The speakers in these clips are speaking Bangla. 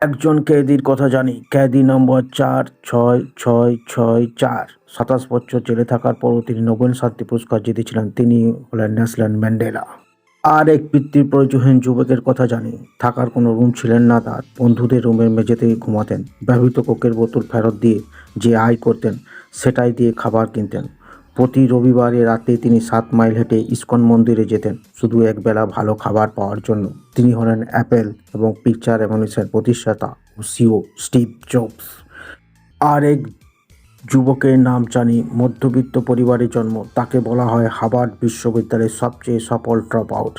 একজন কয়েদির কথা জানি, কয়েদি নম্বর ৪৬৬৬৪। ২৭ বছর জেলে থাকার পরও তিনি নোবেল শান্তি পুরস্কার জিতেছিলেন। তিনি হলেন নেলসন ম্যান্ডেলা। আর এক পিতৃপরিচয়হীন যুবকের কথা জানি, থাকার কোনো রুম ছিলেন না তার। বন্ধুদের রুমের মেঝেতেই ঘুমাতেন। ব্যবহৃত কোকের বোতল ফেরত দিয়ে যে আয় করতেন সেটাই দিয়ে খাবার কিনতেন। প্রতি রবিবারে রাতে তিনি ৭ মাইল হেঁটে ইসকন মন্দিরে যেতেন শুধু একবেলা ভালো খাবার পাওয়ার জন্য। তিনি হলেন অ্যাপেল এবং পিকচার রেভলিউশনের প্রতিষ্ঠাতা ও সিইও স্টিভ জবস। আর এক যুবকের নাম জানি, মধ্যবিত্ত পরিবারে জন্ম। তাকে বলা হয় হার্ভার্ড বিশ্ববিদ্যালয়ের সবচেয়ে সফল ড্রপ আউট।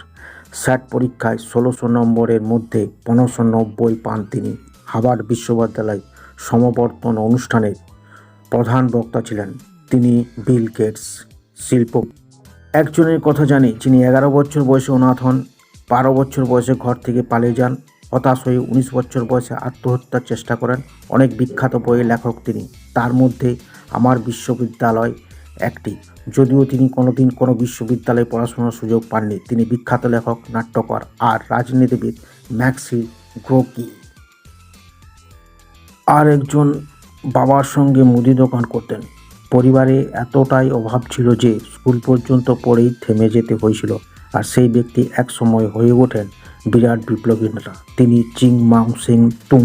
স্যাট পরীক্ষায় ১৬০০ নম্বরের মধ্যে ১৫৯০ পান তিনি। হার্ভার্ড বিশ্ববিদ্যালয় সমাবর্তন অনুষ্ঠানের প্রধান বক্তা ছিলেন তিনি। বিল গেটস শিল্প একজনের কথা জানি, যিনি ১১ বছর বয়সে অনাথ হন, ১২ বছর বয়সে ঘর থেকে পালিয়ে যান, হতাশ হয়ে ১৯ বছর বয়সে আত্মহত্যার চেষ্টা করেন। অনেক বিখ্যাত বইয়ের লেখক তিনি, তার মধ্যে আমার বিশ্ববিদ্যালয় একটি। যদিও তিনি কোনোদিন কোনো বিশ্ববিদ্যালয়ে পড়াশোনার সুযোগ পাননি। তিনি বিখ্যাত লেখক, নাট্যকার আর রাজনীতিবিদ ম্যাক্সি গ্রোকি। আর একজন বাবার সঙ্গে মুদি দোকান করতেন। পরিবারে এতটাই অভাব ছিল যে স্কুল পর্যন্ত পড়েই থেমে যেতে হয়েছিল। আর সেই ব্যক্তি এক সময় হয়ে ওঠেন বিরাট বিপ্লবী নেতা। তিনি চিং মাও সিং তুং।